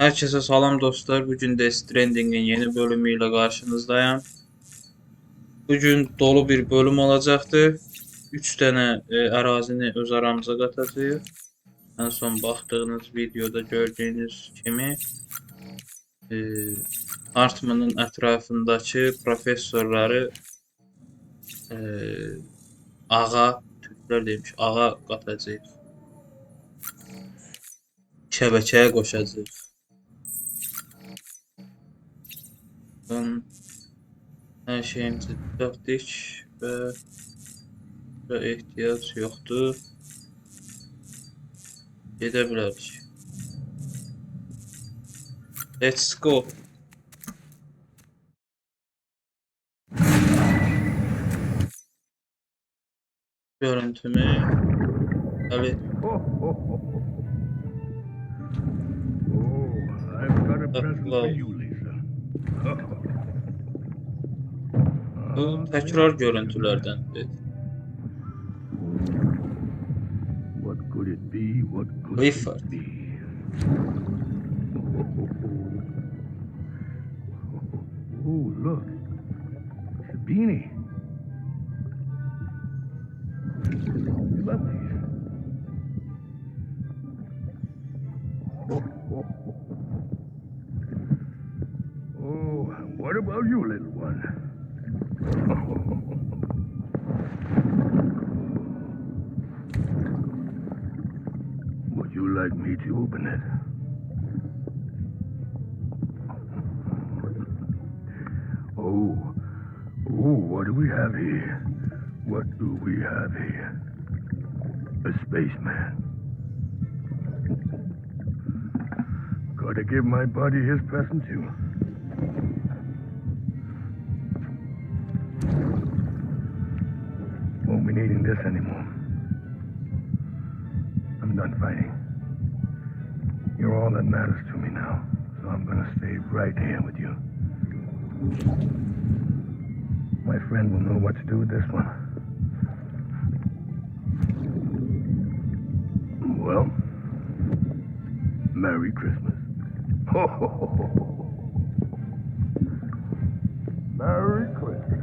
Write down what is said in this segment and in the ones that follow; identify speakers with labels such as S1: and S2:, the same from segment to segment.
S1: Herkese salam dostlar. Bugün de Stranding'in yeni bölümüyle karşınızdayım. Bugün dolu bir bölüm olacaktı. 3 tane ərazini öz aramıza katacağız. En son baktığınız videoda gördüğünüz kimi e, Hartman'ın etrafındaki professorları e, ağa, Türkler demiş, ağa katacağız. Şəbəkəyə qoşacağıq. Her şeyimizi düzelttik ve ihtiyaç yoktu. Gidebiliriz. Let's go. Görüntümü tabii. Bu tekrar görüntülerdendir. Clifford.
S2: Oh, look. It's a beanie. Love these. Oh, what about you, little one? Would you like me to open it? Oh, what do we have here? What do we have here? A spaceman. Gotta give my buddy his present too. Won't be needing this anymore. I'm done fighting. You're all that matters to me now, so I'm gonna stay right here with you. My friend will know what to do with this one. Well, Merry Christmas. Ho, ho, ho, ho. Merry Christmas.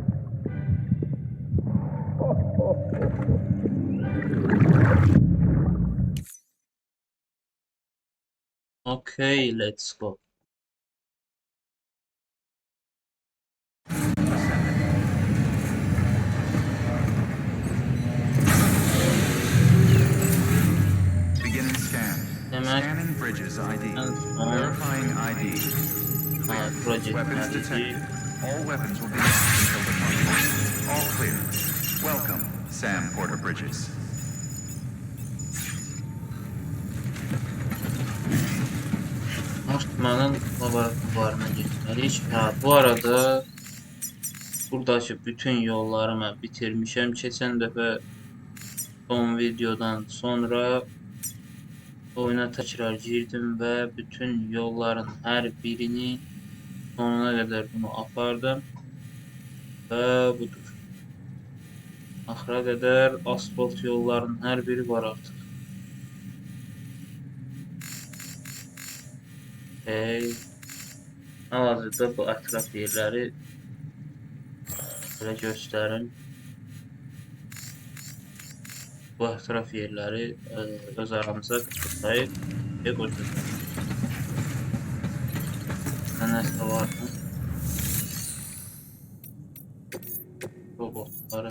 S2: Ho, ho, ho, ho.
S1: Okay, let's go.
S3: Beginning scan. Scanning bridges ID. Verifying ID.
S1: Project
S3: Weapons
S1: ID.
S3: detected. All weapons will be locked until the contact. All clear. Welcome, Sam Porter Bridges.
S1: Hartman'ın laboratuvarına gitmeliyiz. Bu arada buradaki bütün yollarımı bitirmişim. Geçen defa son videodan sonra oyuna tekrar girdim ve bütün yolların her birini sonuna kadar bunu apardım. Ve budur. Axıra kadar asfalt yolların her biri var artık. Hal-hazırda bu ətraf yerləri belə göstərim. Bu ətraf yerləri öz aramıza qıtlayıb və qoyacaq. Nəsə var mı? Robotları.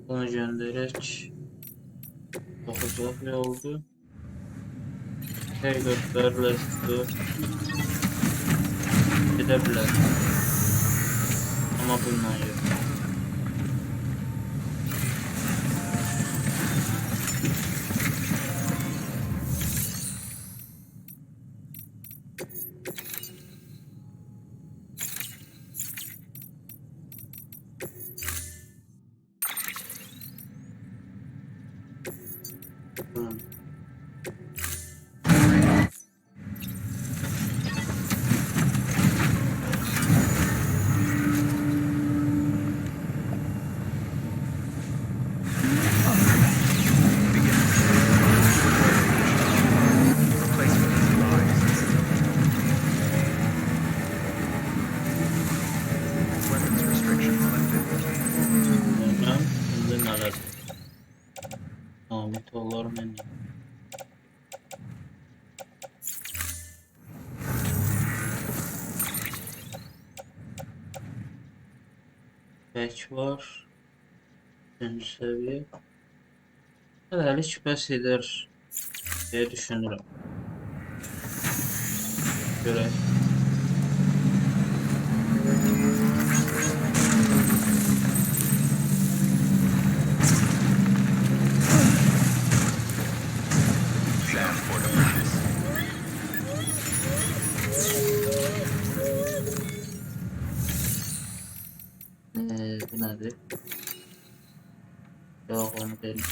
S1: Bunu göndererek bakacak ne oldu? Helikopterle tuttu. Gidebilir. Ama bundan yok. Tamam. Pek var. Üçüncü seviye. Hələlik bəs edər diye düşünürüm. Görək. Bu nedir? Yok, onu değil.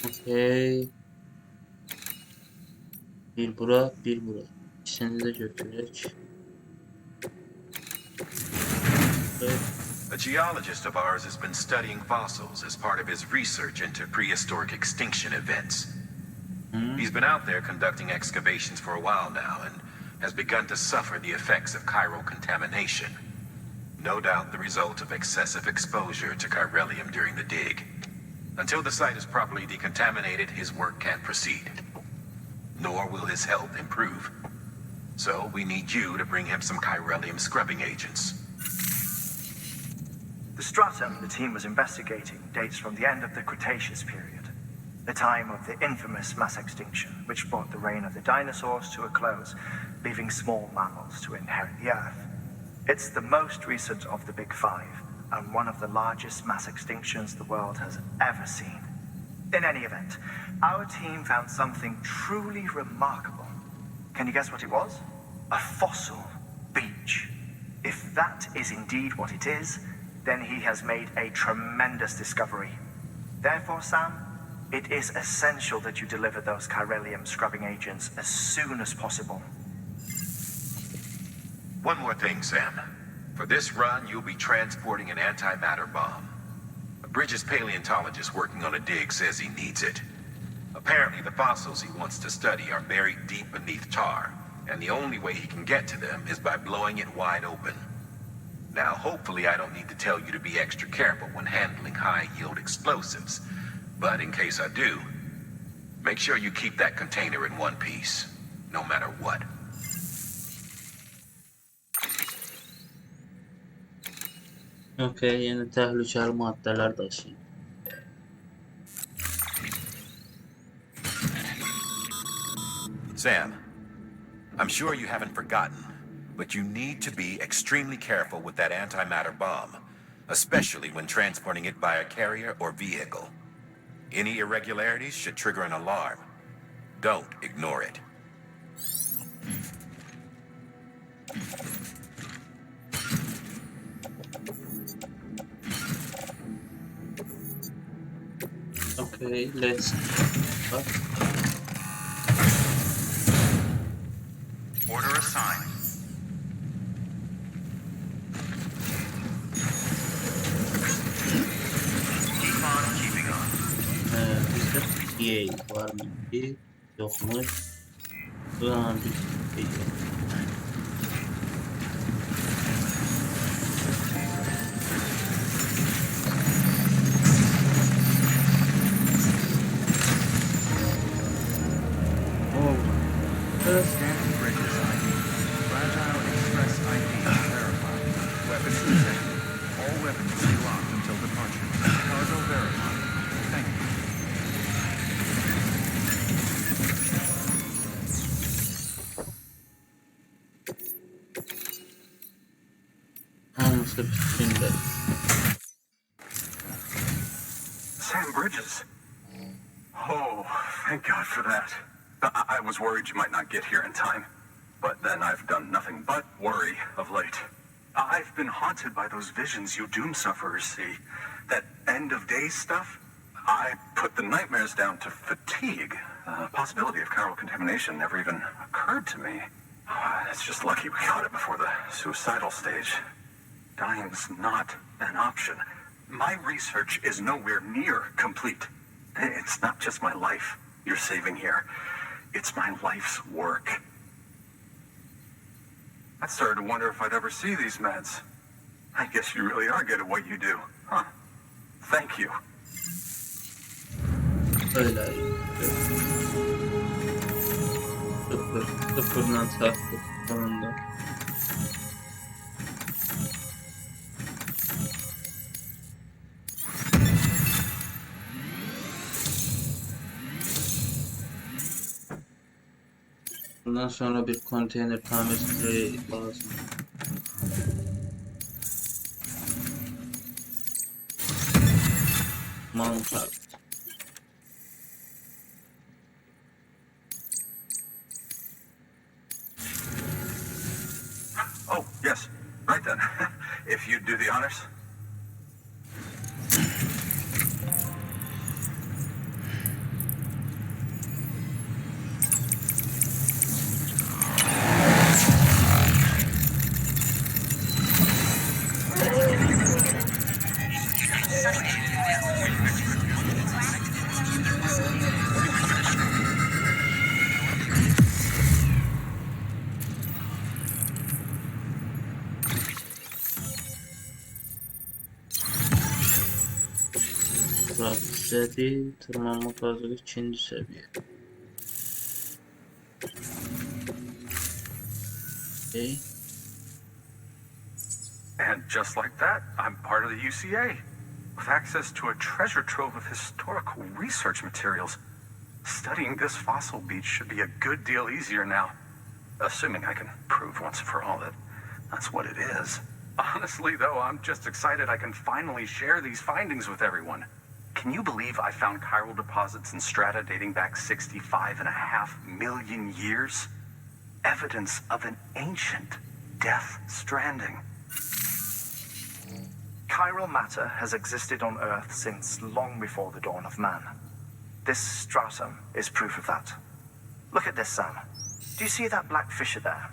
S1: Okey. Bir bura, bir bura. İkisini de götürək.
S3: A geologist of ours has been studying fossils as part of his research into prehistoric extinction events. He's been out there conducting excavations for a while now and has begun to suffer the effects of chiral contamination. No doubt the result of excessive exposure to chiralium during the dig. Until the site is properly decontaminated, his work can't proceed. Nor will his health improve. So we need you to bring him some chiralium scrubbing agents.
S4: The stratum the team was investigating dates from the end of the Cretaceous period, the time of the infamous mass extinction, which brought the reign of the dinosaurs to a close, leaving small mammals to inherit the Earth. It's the most recent of the Big Five, and one of the largest mass extinctions the world has ever seen. In any event, our team found something truly remarkable. Can you guess what it was? A fossil beach. If that is indeed what it is, then he has made a tremendous discovery. Therefore, Sam, it is essential that you deliver those chiralium scrubbing agents as soon as possible.
S3: One more thing, Sam. For this run, you'll be transporting an antimatter bomb. Bridges' paleontologist working on a dig says he needs it. Apparently, the fossils he wants to study are buried deep beneath tar, and the only way he can get to them is by blowing it wide open. Now, hopefully I don't need to tell you to be extra careful when handling high-yield explosives, but in case I do, Make sure you keep that container in one piece, no matter what.
S1: Okay, yeni təhlükəli maddələr daşıyın.
S3: Sam, I'm sure you haven't forgotten, but you need to be extremely careful with that antimatter bomb, especially when transporting it by a carrier or vehicle. Any irregularities should trigger an alarm. Don't ignore it.
S1: Okay, let's start.
S3: Order assigned. Keep on keeping on.
S1: Bizdə yey var mı? Yoxmuş. Bu zaman bir şey.
S5: Scanning bridges ID. Fragile Express ID verified. Weapons detected. All weapons stay locked until departure. Cargo verified. Thank you.
S1: Hamısı üstündə.
S6: Sam Bridges. Oh, thank God for that. I was worried you might not get here in time, but then I've done nothing but worry of late. I've been haunted by those visions you doom sufferers see. That end of days stuff. I put the nightmares down to fatigue. The possibility of chiral contamination never even occurred to me. It's just lucky we caught it before the suicidal stage. Dying's not an option. My research is nowhere near complete. It's not just my life you're saving here. It's my life's work. I started to wonder if I'd ever see these meds. I guess you really are good at what you do, huh? Thank you.
S1: Öyle. Sıfırdan çarptık sonunda. Bundan sonra bir konteyner tamir spreyi lazım. Mantar.
S6: Oh, yes. Right then. If you'd do the honors.
S1: Dedi, tırmanma kazığı 2. seviye. Okay.
S6: And just like that, I'm part of the UCA, with access to a treasure trove of historical research materials. Studying this fossil beach should be a good deal easier now, assuming I can prove once and for all that that's what it is. Honestly, though, I'm just excited I can finally share these findings with everyone. Can you believe I found chiral deposits in strata dating back 65.5 million years? Evidence of an ancient death stranding.
S4: Chiral matter has existed on Earth since long before the dawn of man. This stratum is proof of that. Look at this, Sam. Do you see that black fissure there?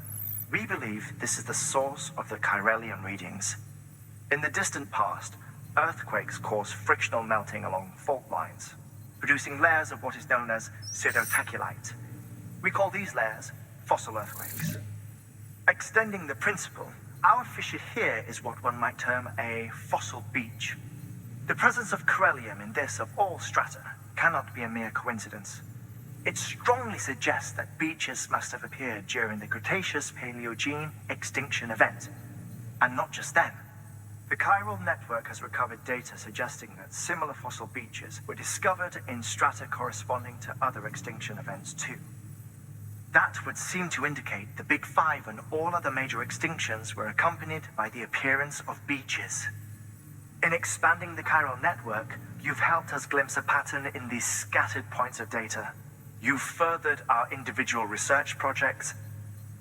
S4: We believe this is the source of the Chiralian readings. In the distant past, earthquakes cause frictional melting along fault lines, producing layers of what is known as pseudotaculite. We call these layers fossil earthquakes. Extending the principle, our fissure here is what one might term a fossil beach. The presence of corellium in this of all strata cannot be a mere coincidence. It strongly suggests that beaches must have appeared during the Cretaceous-Paleogene extinction event. And not just then. The chiral network has recovered data suggesting that similar fossil beaches were discovered in strata corresponding to other extinction events too. That would seem to indicate the Big Five and all other major extinctions were accompanied by the appearance of beaches. In expanding the chiral network, you've helped us glimpse a pattern in these scattered points of data. You've furthered our individual research projects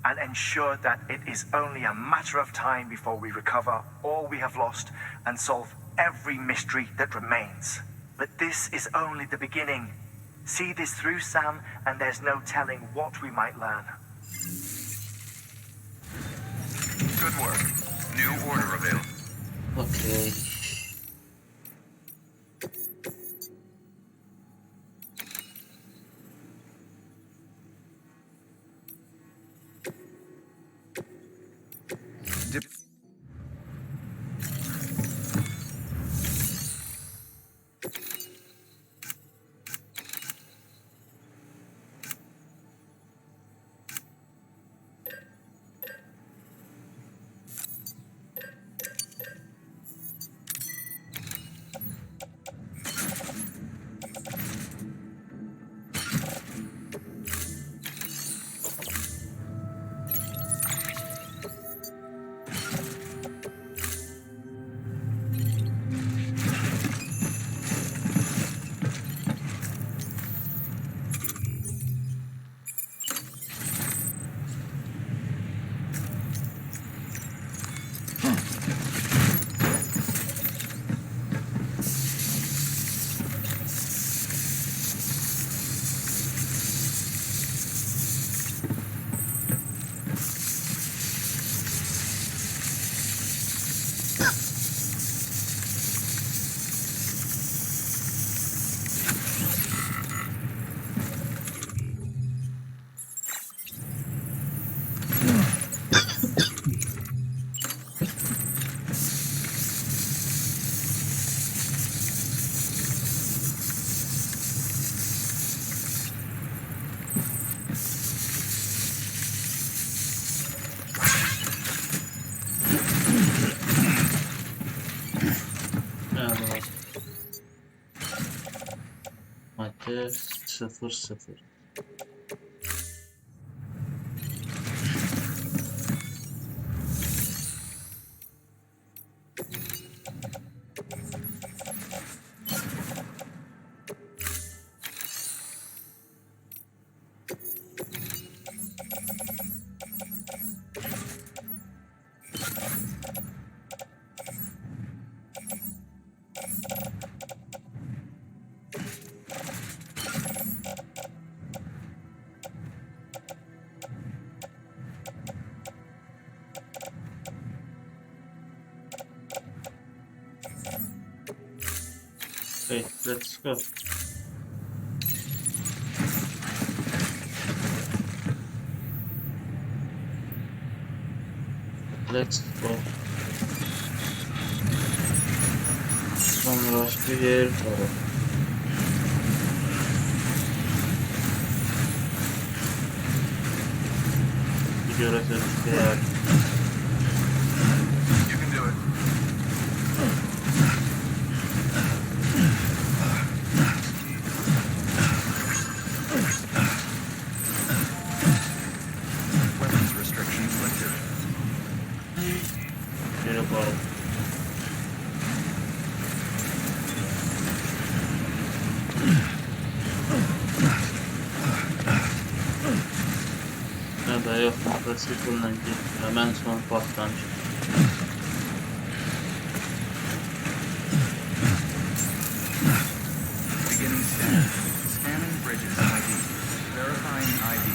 S4: and ensured that it is only a matter of time before we recover all we have lost and solve every mystery that remains. But this is only the beginning. See this through, Sam, and there's no telling what we might learn.
S3: Good work. New order available.
S1: Okay. Madde 00. Okay, let's go. Let's go. Sonra başka yer var. Bir göreceğiz eğer.
S3: You can do it.
S5: Weapons restrictions lifted.
S1: Yere bağlı. Ya da yok, motosikletle git. Hemen son patlamış.
S5: Beginning scan. Scanning bridges ID. Verifying ID.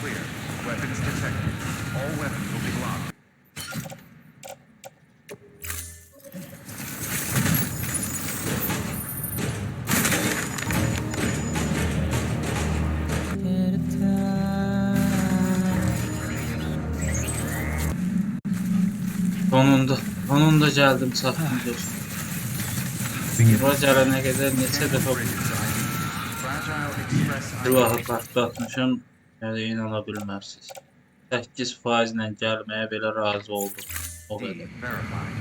S5: Clear. Weapons detected. All weapons will be locked.
S1: Sonunda geldim çatdım dostum. Bura gələnə qədər neçə dəfə
S5: Bridges ID. Fragile Express
S1: Bir
S5: ID.
S1: vaxt kartda atmışam, yəni inana bilmərsiniz. 8% ilə gəlməyə belə razı oldum. O
S5: D.
S1: qədər.
S5: Verified.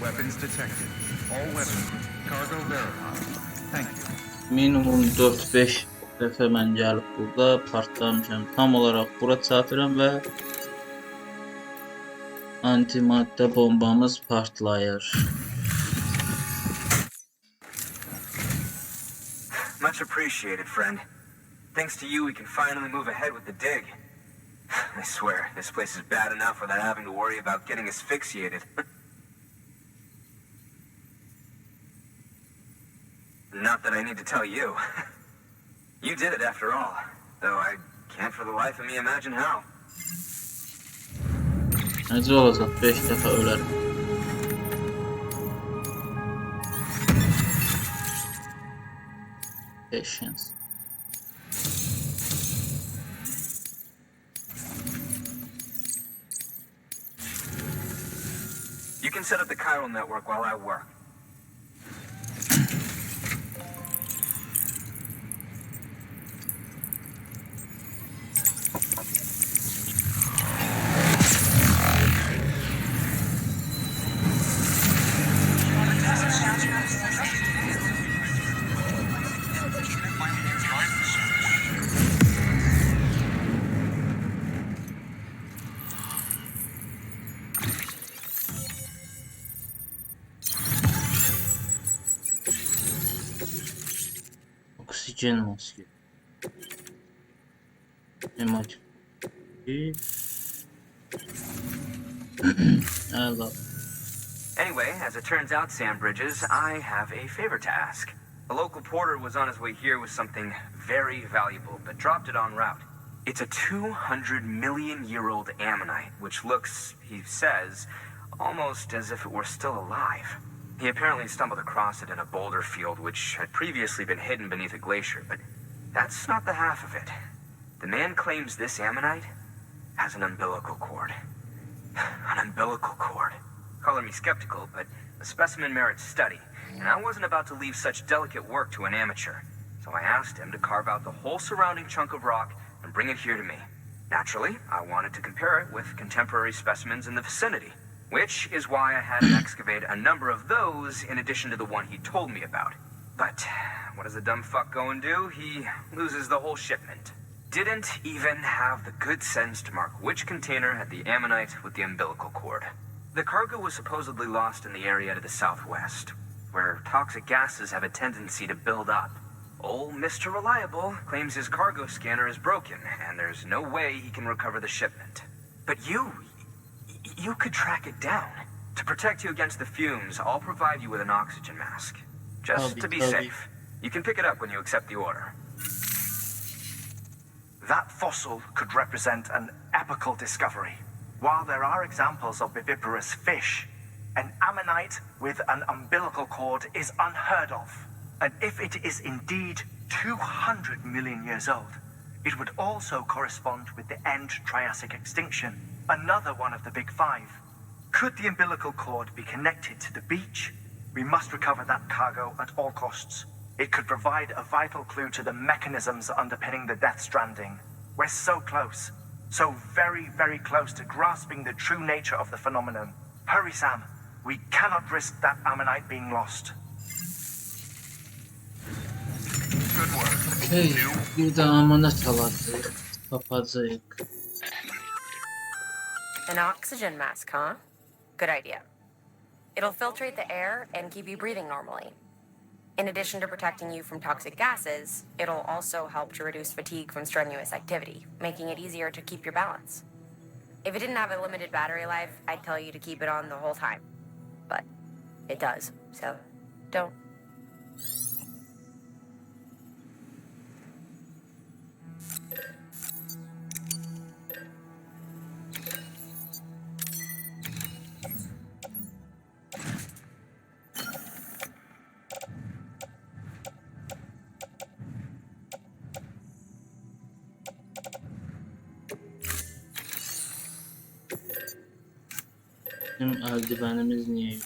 S5: Weapons detected. All weapons. Cargo verified. Thank you.
S1: Minimum 4-5 dəfə mən gəlib burada partlamışam. Tam olaraq bura çatıram və antimaddə bombamız partlayır.
S7: Much appreciated, friend. Thanks to you, we can finally move ahead with the dig. I swear, this place is bad enough without having to worry about getting asphyxiated. Not that I need to tell you. You did it after all, though I can't for the life of me imagine how.
S1: Necə olacaq? 5 dəfə ölərəm. Patience.
S7: You can set up the chiral network while I work.
S1: Oksigen maske. Emoji. Əla.
S7: Anyway, as it turns out, Sam Bridges, I have a favor to ask. A local porter was on his way here with something very valuable, but dropped it en route. It's a 200-million-year-old ammonite, which looks, he says, almost as if it were still alive. He apparently stumbled across it in a boulder field, which had previously been hidden beneath a glacier, but that's not the half of it. The man claims this ammonite has an umbilical cord. An umbilical cord. Color me skeptical, but the specimen merits study, and I wasn't about to leave such delicate work to an amateur. So I asked him to carve out the whole surrounding chunk of rock and bring it here to me. Naturally, I wanted to compare it with contemporary specimens in the vicinity, which is why I had him excavate a number of those in addition to the one he told me about. But what does the dumb fuck go and do? He loses the whole shipment. Didn't even have the good sense to mark which container had the ammonite with the umbilical cord. The cargo was supposedly lost in the area to the southwest, where toxic gases have a tendency to build up. Old Mr. Reliable claims his cargo scanner is broken, and there's no way he can recover the shipment. But you could track it down. To protect you against the fumes, I'll provide you with an oxygen mask. Just to be safe. You can pick it up when you accept the order.
S4: That fossil could represent an epical discovery. While there are examples of viviparous fish, an ammonite with an umbilical cord is unheard of. And if it is indeed 200 million years old, it would also correspond with the end Triassic extinction, another one of the big five. Could the umbilical cord be connected to the beach? We must recover that cargo at all costs. It could provide a vital clue to the mechanisms underpinning the Death Stranding. We're so close. So very, very close to grasping the true nature of the phenomenon. Hurry, Sam. We cannot risk that ammonite being lost.
S7: Good work.
S1: Hey, bir də amanət alacaq. Tapacaq.
S8: An oxygen mask, huh? Good idea. It'll filtrate the air and keep you breathing normally. In addition to protecting you from toxic gases, it'll also help to reduce fatigue from strenuous activity, making it easier to keep your balance. If it didn't have a limited battery life, I'd tell you to keep it on the whole time. But it does, so don't.
S1: Bizim eldivenimiz niye yok?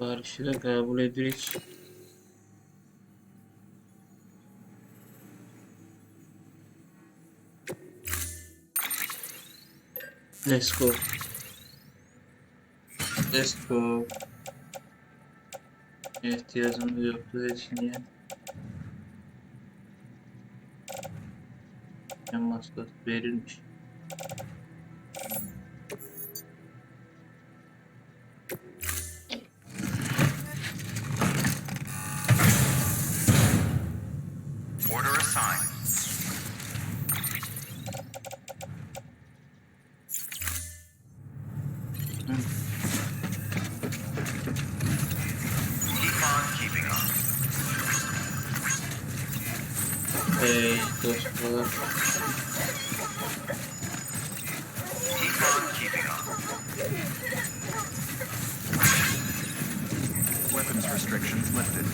S1: Siparişi de kabul edirik. Let's go. Let's go. İhtiyacımız yoktu içine. Maskat verilmiş.
S5: Order assigned. Keep on keeping on.
S1: Hey dostlar.
S5: Keep on keeping on. Weapons restrictions lifted.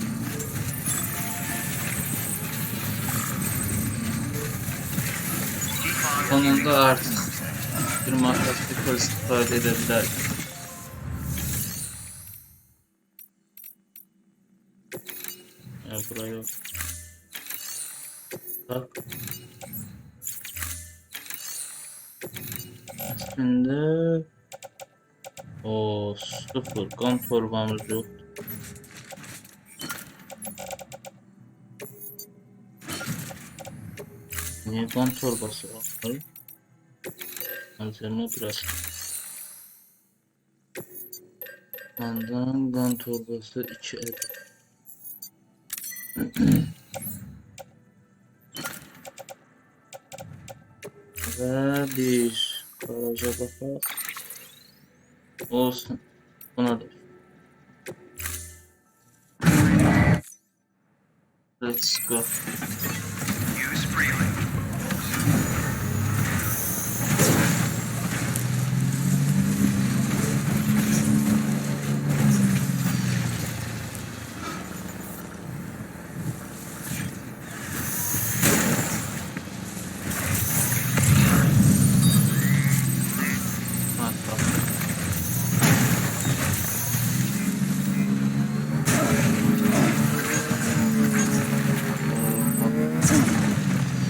S5: Keep on
S1: Sonunda artık bir maksatlı istifade edebilir. Ya buraya bak. Aslında o sıfır kan torbamız yok. Niye kan torbası var? Malzeme biraz. Ondan kan torbası 2 adet. Ve bir garaja bakalım. Olsun. Buna da. Let's go.
S5: use freely.
S1: Bak bak.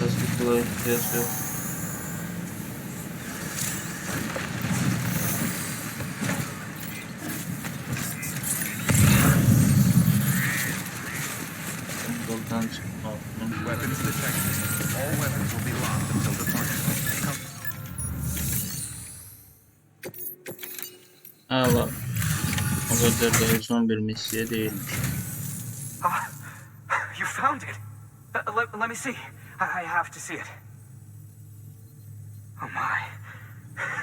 S1: Biraz kolay ihtiyaç yok. Buradan çıkmak.
S5: Weapons detected. All weapons will be locked until departure.
S1: Ha bak. O kadar da uzun bir misya değilmiş.
S7: Ah, you found it. Let me see. I have to see it. Oh my.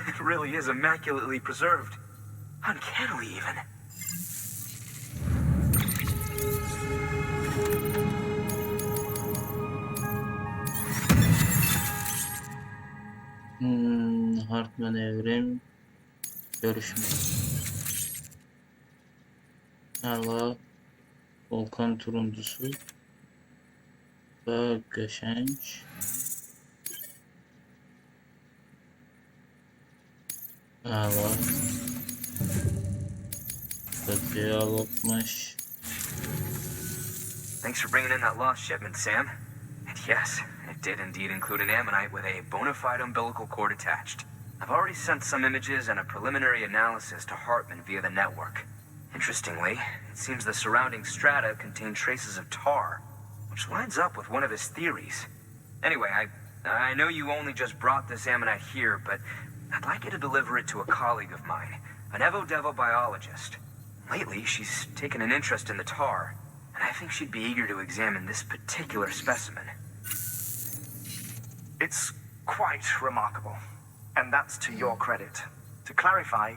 S7: It really is immaculately preserved. Uncannily even.
S1: Hartman evrim. Görüşme. Hala volkan turuncusu. Ve geçenç. Hala. Tepeye alınmış.
S7: Thanks for bringing in that lost shipment, Sam. And yes, it did indeed include an ammonite with a bona fide umbilical cord attached. I've already sent some images and a preliminary analysis to Hartman via the network. Interestingly, it seems the surrounding strata contain traces of tar, which lines up with one of his theories. Anyway, I know you only just brought this ammonite here, but I'd like you to deliver it to a colleague of mine, an Evo-Devo biologist. Lately, she's taken an interest in the tar, and I think she'd be eager to examine this particular specimen.
S4: It's quite remarkable, and that's to your credit. To clarify,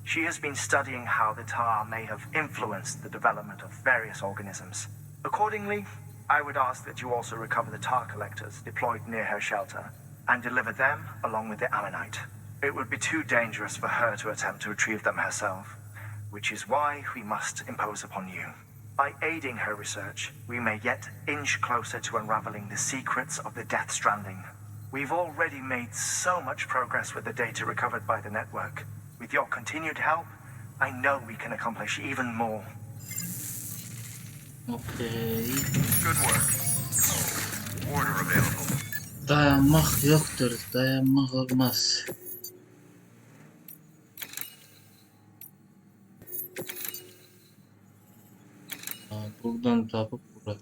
S4: she has been studying how the tar may have influenced the development of various organisms. Accordingly, I would ask that you also recover the tar collectors deployed near her shelter and deliver them along with the ammonite. It would be too dangerous for her to attempt to retrieve them herself, which is why we must impose upon you. By aiding her research, we may yet inch closer to unraveling the secrets of the Death Stranding. We've already made so much progress with the data recovered by the network. With your continued help, I know we can accomplish even more.
S1: Okay.
S5: Good work. Order available.
S1: Dayanmak yoktur. Dayanmak olmaz. Buradan tapıp buraya.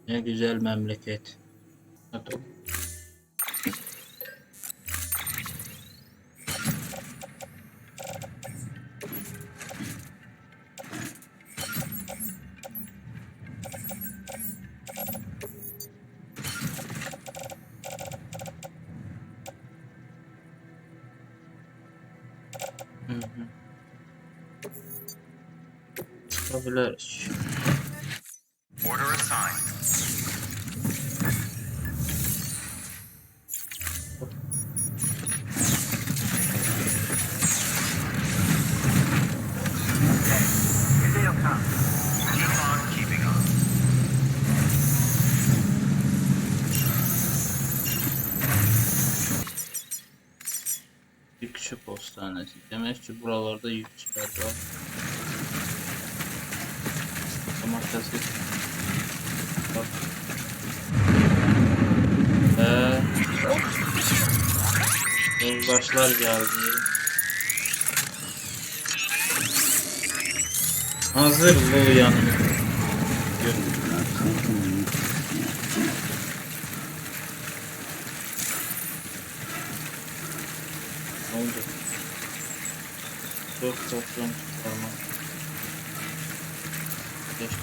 S1: Ne güzel memleket. Hadi. Çıkabiliriz.
S5: Order assigned.
S4: Video come.
S5: Keep on keeping on.
S1: Türkçe postanesi. Demek ki buralarda yükçüler var. Hərkəsə. Bak. Yoldaşlar geldi. Hazırda uyanın. Oldu. Çok toplam çıkarma. Geçti.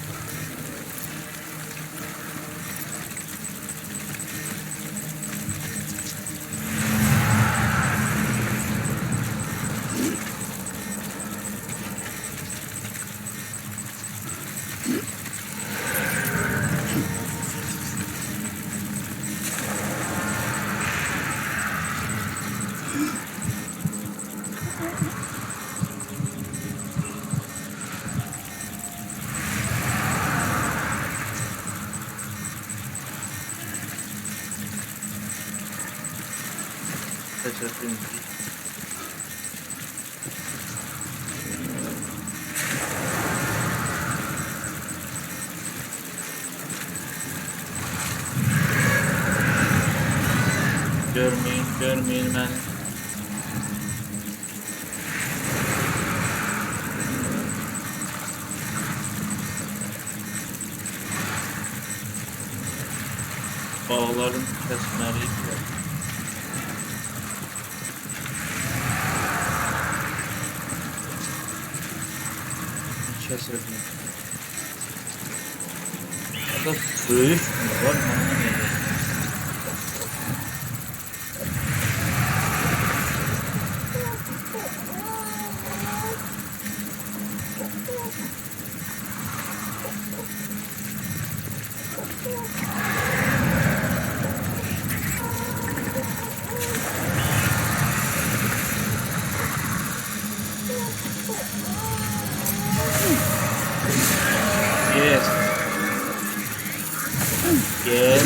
S1: Teşekkür. Görmeyin beni. Bağların kesmeleri var. Kesildi. Burada dövüş mü var? Yes. Well.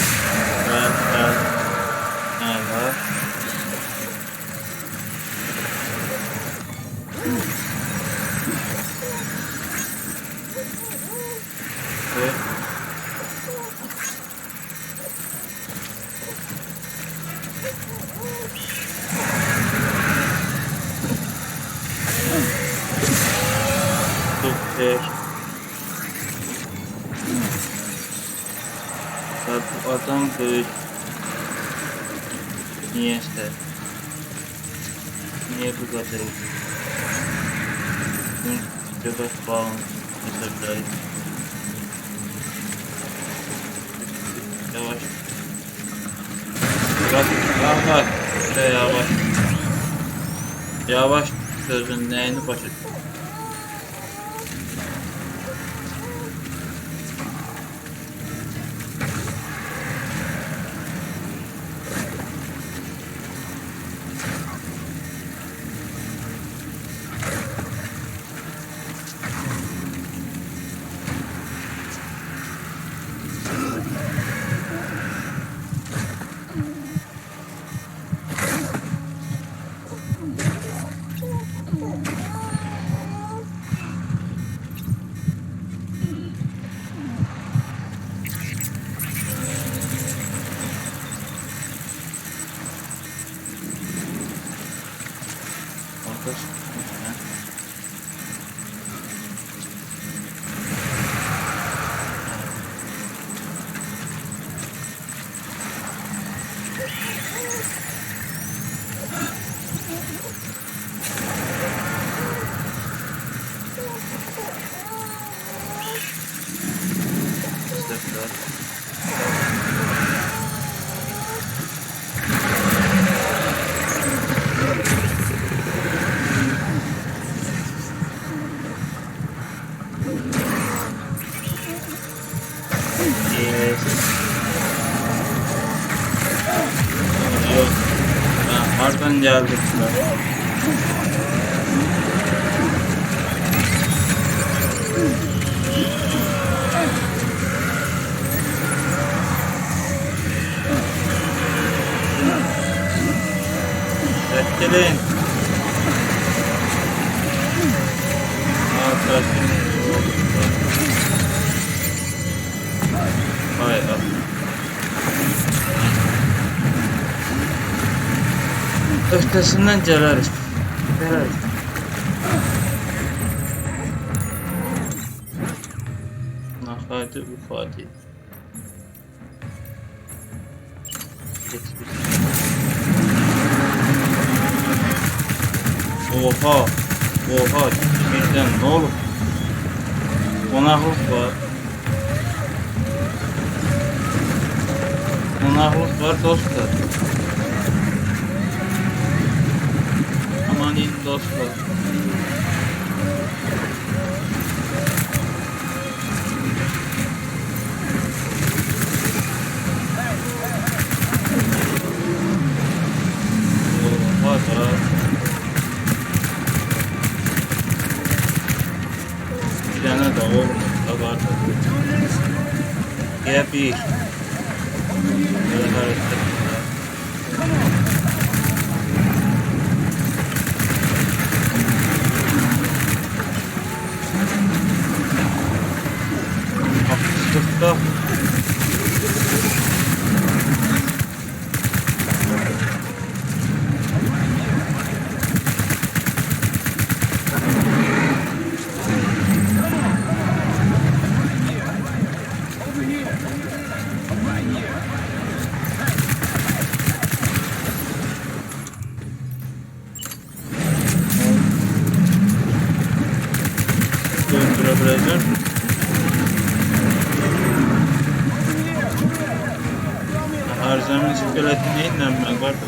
S1: Evet. Süper. Bu adam böyle niyeyse niye bu kadar göbek bağım mesela yavaş bak işte yavaş sözün neyini başa Arkadaşlar. Yes. Yok. Hardan geldik lan? Bekleyin. Hayır. Öhtəsindən gəleriz. Naxaydı, ufadi. Oha. Birdən nə olur? Qonaqlıq var. Qonaqlıq var dostlar. Amanin dostlar. Oha da. Bir tane de olmuş da vardı. Ya bir. Böyle hareket ettiler. Haksızlıkta. Döndürebileceğim. Her zaman iskeleti neyle ben vardı?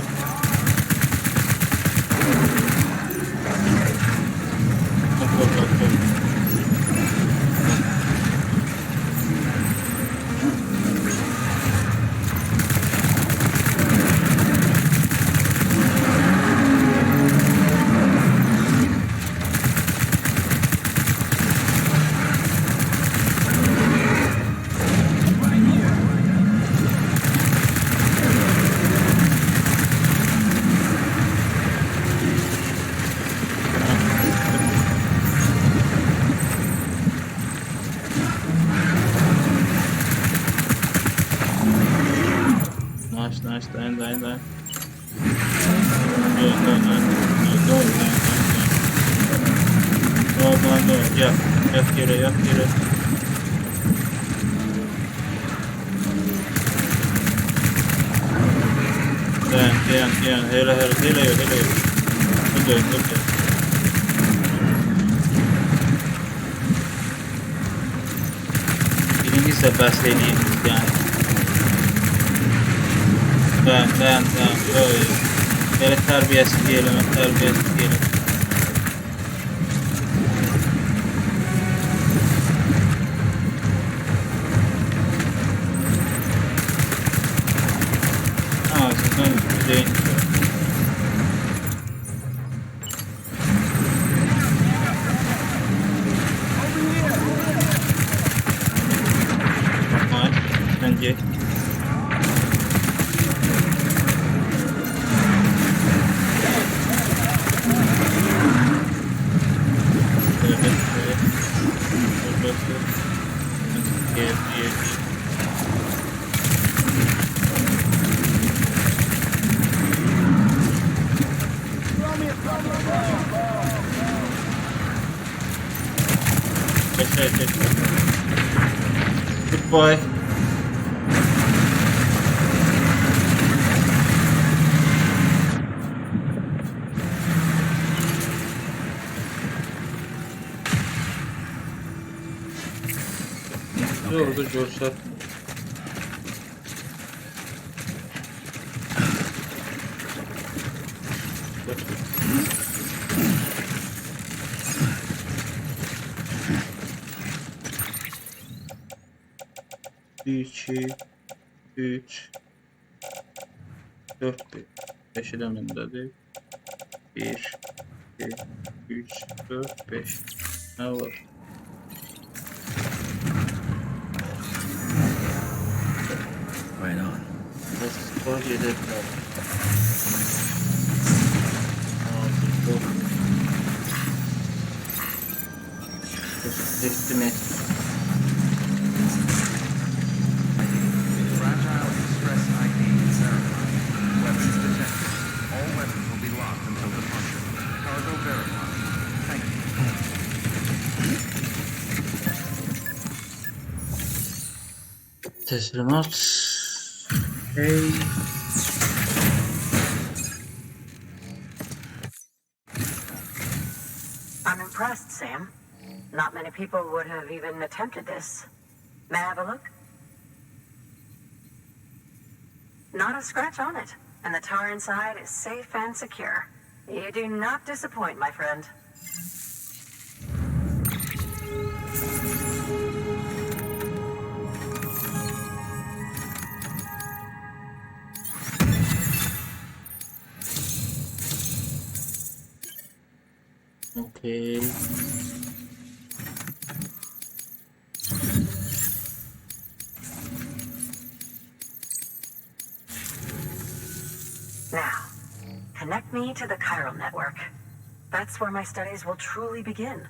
S1: Nice, dayan. Go. Yap geri. Dayan. Hele. Dur. Birinci sefer söyleyeyim yani. Ben. Böyle terbiyesiz diyelim. Ağzından yüzeyin. Bence. Goodbye. Orada görsel 1, 2, 3, 4, 5 də mindədir. 1, 2, 3, 4, 5. Nə var?
S2: Right on.
S1: Var gedəklər. Təqdim et.
S5: Fragile Express ID verified. Weapons detected. All weapons will be locked until departure. Cargo verified. Thank you.
S1: Teslimat. Hey.
S9: I'm impressed, Sam. Not many people would have even attempted this. May I have a look? Not a scratch on it, and the tar inside is safe and secure. You do not disappoint, my friend.
S1: Okay.
S9: Now, connect me to the chiral network. That's where my studies will truly begin.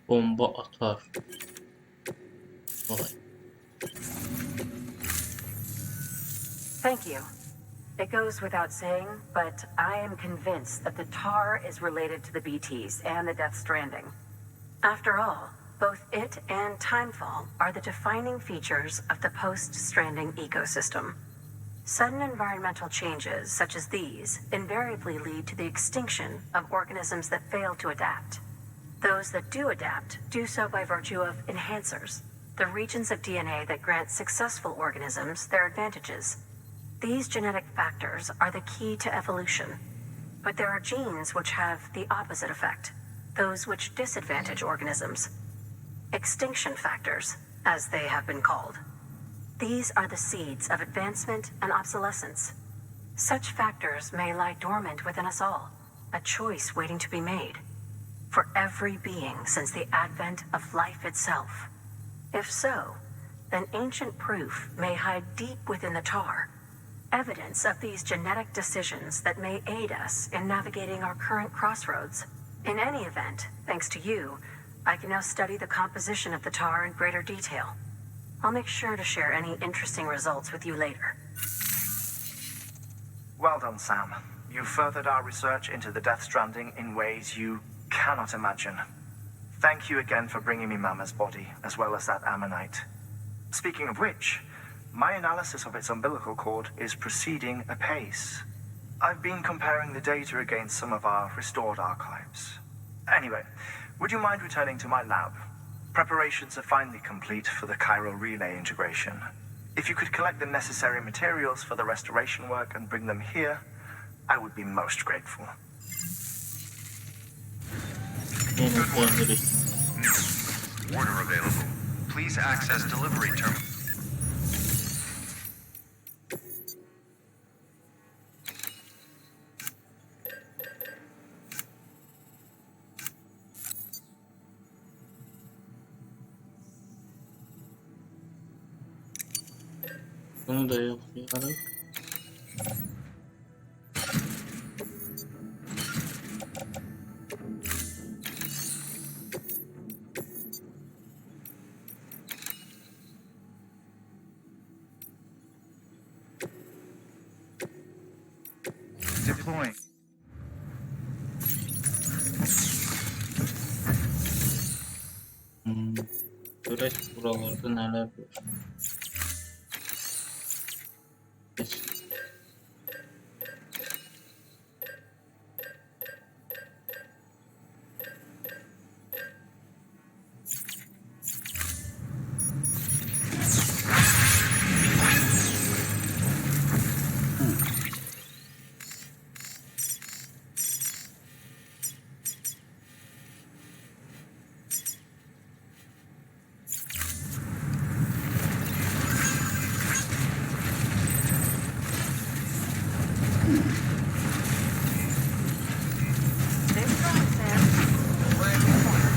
S1: Bomba atar. Vay.
S9: Thank you. It goes without saying, but I am convinced that the tar is related to the BTs and the Death Stranding. After all, both it and Timefall are the defining features of the post-Stranding ecosystem. Sudden environmental changes such as these invariably lead to the extinction of organisms that fail to adapt. Those that do adapt do so by virtue of enhancers, the regions of DNA that grant successful organisms their advantages. These genetic factors are the key to evolution. But there are genes which have the opposite effect, those which disadvantage organisms. Extinction factors, as they have been called. These are the seeds of advancement and obsolescence. Such factors may lie dormant within us all, a choice waiting to be made. For every being since the advent of life itself. If so, then ancient proof may hide deep within the tar, evidence of these genetic decisions that may aid us in navigating our current crossroads. In any event, thanks to you, I can now study the composition of the tar in greater detail. I'll make sure to share any interesting results with you later.
S4: Well done, Sam. You furthered our research into the Death Stranding in ways you cannot imagine. Thank you again for bringing me Mama's body, as well as that ammonite. Speaking of which, my analysis of its umbilical cord is proceeding apace. I've been comparing the data against some of our restored archives. Anyway, would you mind returning to my lab? Preparations are finally complete for the chiral relay integration. If you could collect the necessary materials for the restoration work and bring them here, I would be most grateful.
S5: Good work. Order available. Please access delivery terminal.
S1: Bunu da yoklayarak.
S5: Deploying.
S1: Görək buralarda nələr var. Geç.
S9: Stay strong, Sam. We're in your corner.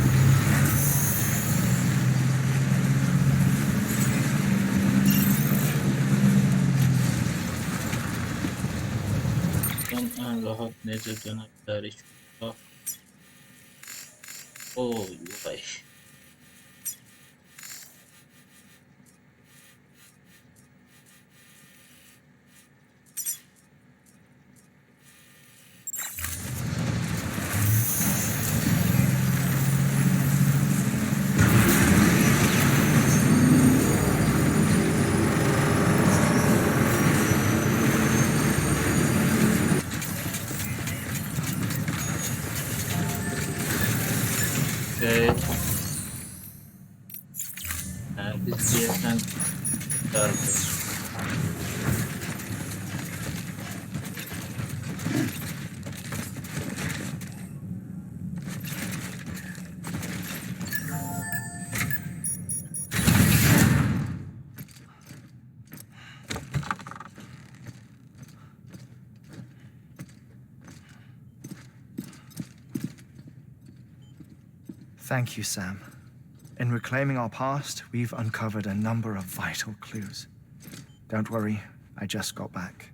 S1: Buradan ən rahat necə dönə bilərik? Bax. Oy, vay. Biz diyesen darbe.
S4: Thank you, Sam. In reclaiming our past, we've uncovered a number of vital clues. Don't worry, I just got back.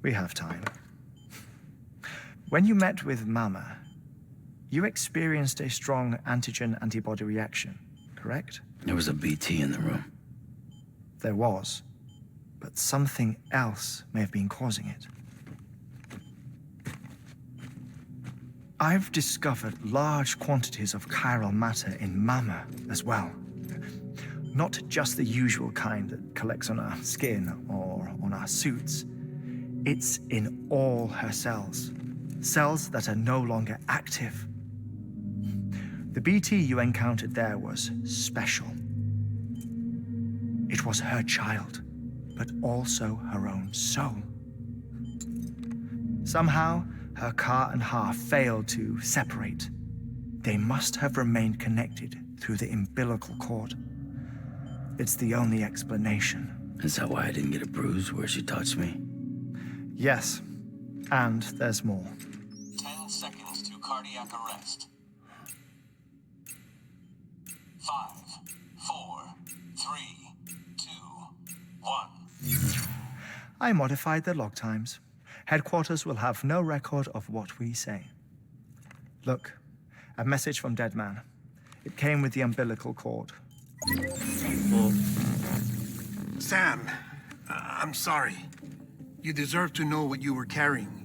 S4: We have time. When you met with Mama, you experienced a strong antigen-antibody reaction, correct?
S10: There was a BT in the room.
S4: There was, but something else may have been causing it. I've discovered large quantities of chiral matter in Mama as well. Not just the usual kind that collects on our skin or on our suits. It's in all her cells. Cells that are no longer active. The BT you encountered there was special. It was her child, but also her own soul. Somehow, her car and half failed to separate. They must have remained connected through the umbilical cord. It's the only explanation.
S10: Is that why I didn't get a bruise where she touched me?
S4: Yes, and there's more.
S11: 10 seconds to cardiac arrest. 5, 4, 3, 2, 1.
S4: I modified the log times. Headquarters will have no record of what we say. Look, a message from Dead Man. It came with the umbilical cord.
S12: Sam, I'm sorry. You deserve to know what you were carrying.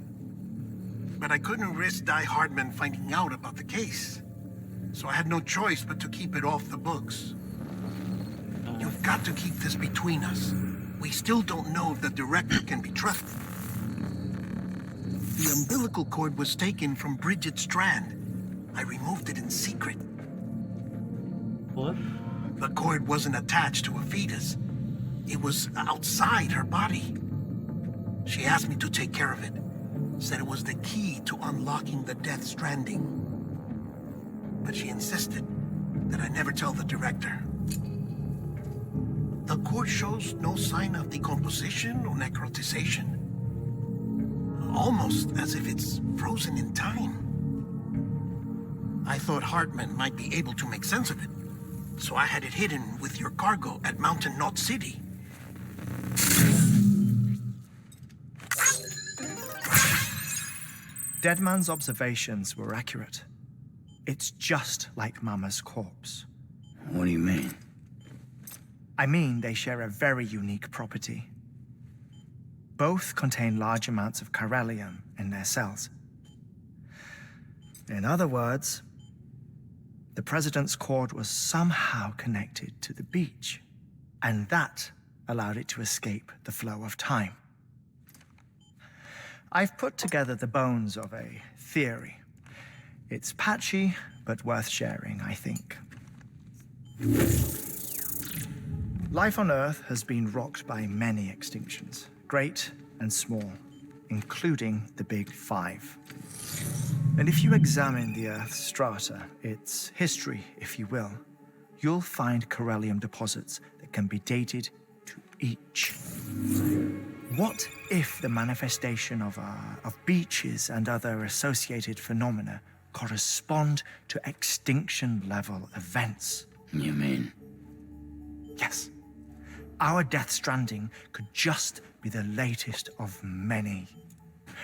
S12: But I couldn't risk Die Hardman finding out about the case. So I had no choice but to keep it off the books. You've got to keep this between us. We still don't know if the director can be trusted. The umbilical cord was taken from Bridget Strand. I removed it in secret.
S1: What?
S12: The cord wasn't attached to a fetus. It was outside her body. She asked me to take care of it. Said it was the key to unlocking the Death Stranding. But she insisted that I never tell the director. The cord shows no sign of decomposition or necrotization. Almost as if it's frozen in time. I thought Hartman might be able to make sense of it, so I had it hidden with your cargo at Mountain Knot City.
S4: Deadman's observations were accurate. It's just like Mama's corpse.
S10: What do you mean?
S4: I mean, they share a very unique property. Both contain large amounts of chiralium in their cells. In other words,
S13: The president's cord was somehow connected to the beach, and that allowed it to escape the flow of time. I've put together the bones of a theory. It's patchy, but worth sharing, I think. Life on Earth has been rocked by many extinctions, great and small, including the Big Five. And if you examine the Earth's strata, its history, if you will, you'll find corallium deposits that can be dated to each. What if the manifestation of beaches and other associated phenomena correspond to extinction-level events?
S10: You mean?
S13: Yes. Our Death Stranding could just be the latest of many.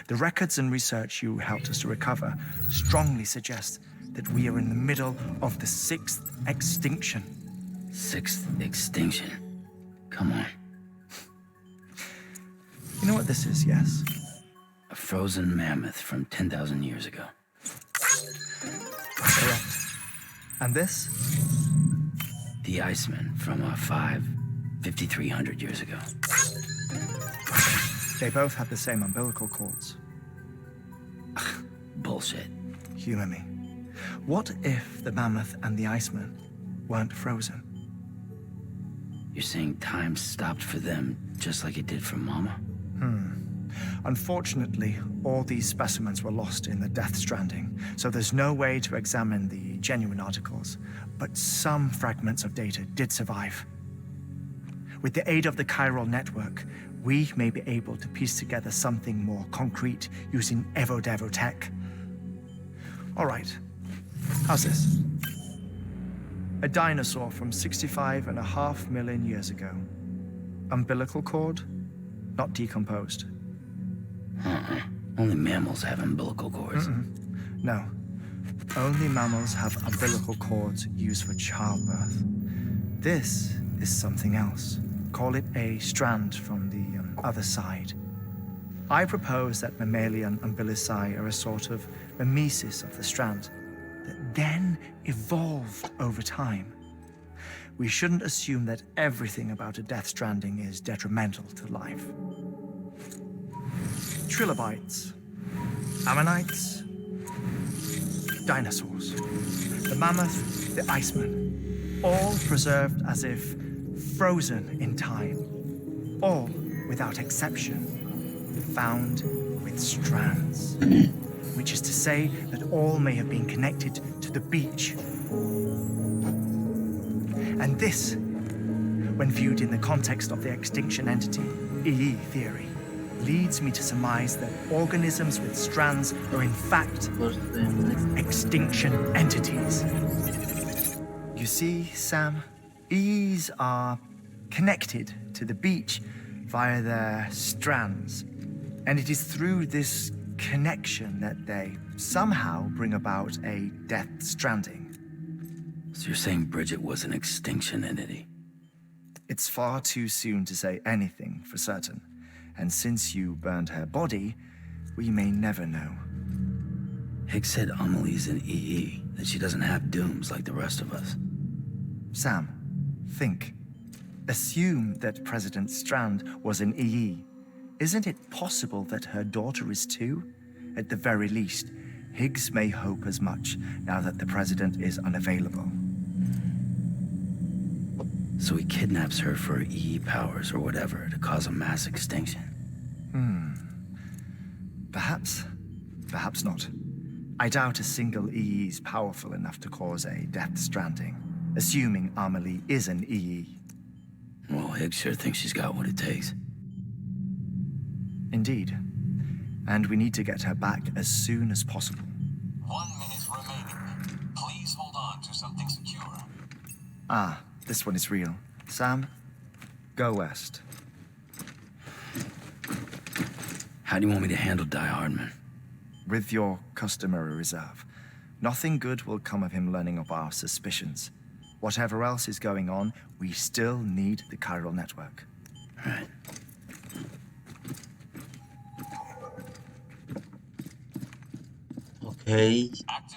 S13: The records and research you helped us to recover strongly suggest that we are in the middle of the 6th extinction.
S10: 6th extinction? Come on.
S13: You know what this is, yes?
S10: A frozen mammoth from 10,000 years ago.
S13: Correct. And this?
S10: The Iceman from 5,300 years ago.
S13: They both had the same umbilical cords.
S10: Bullshit.
S13: Humor me. What if the mammoth and the Iceman weren't frozen?
S10: You're saying time stopped for them just like it did for Mama?
S13: Unfortunately, all these specimens were lost in the Death Stranding, so there's no way to examine the genuine articles, but some fragments of data did survive. With the aid of the chiral network, we may be able to piece together something more concrete using Evo-Devo tech. All right, how's this? A dinosaur from 65.5 million years ago. Umbilical cord, not decomposed.
S10: Only mammals have umbilical cords.
S13: No, only mammals have umbilical cords used for childbirth. This is something else. Call it a strand from the other side. I propose that mammalian umbilici are a sort of mimesis of the strand that then evolved over time. We shouldn't assume that everything about a Death Stranding is detrimental to life. Trilobites, ammonites, dinosaurs, the mammoth, the Iceman, all preserved as if frozen in time, all without exception, found with strands, which is to say that all may have been connected to the beach. And this, when viewed in the context of the extinction entity, EE theory, leads me to surmise that organisms with strands are in fact extinction entities. You see, Sam, EEs are connected to the beach via their strands, and it is through this connection that they somehow bring about a Death Stranding.
S10: So you're saying Bridget was an extinction entity?
S13: It's far too soon to say anything for certain. And since you burned her body, we may never know.
S10: Higgs said Amelie's an EE, that she doesn't have dooms like the rest of us.
S13: Sam, think. Assume that President Strand was an EE. Isn't it possible that her daughter is too? At the very least, Higgs may hope as much now that the president is unavailable.
S10: So he kidnaps her for EE powers or whatever to cause a mass extinction.
S13: Perhaps. Perhaps not. I doubt a single EE is powerful enough to cause a Death Stranding, assuming Amelie is an EE.
S10: Well, Higgs sure thinks she's got what it takes.
S13: Indeed. And we need to get her back as soon as possible.
S11: 1 minute remaining. Please hold on to something secure.
S13: Ah, this one is real. Sam, go west.
S10: How do you want me to handle Die Hardman?
S13: With your customary reserve. Nothing good will come of him learning of our suspicions. Whatever else is going on, we still need the chiral network.
S10: Right.
S1: Okey.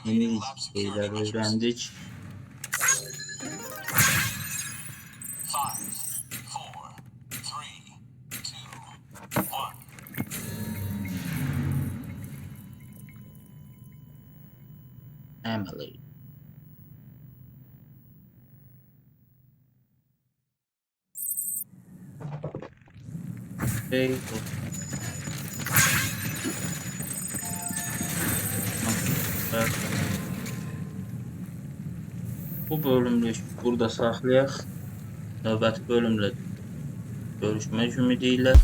S1: Yeni şeyler öğrendik. Emily. Okay. Bu bölümlük burada saxlayaq. Növbəti bölümlə görüşmək ümidiyle.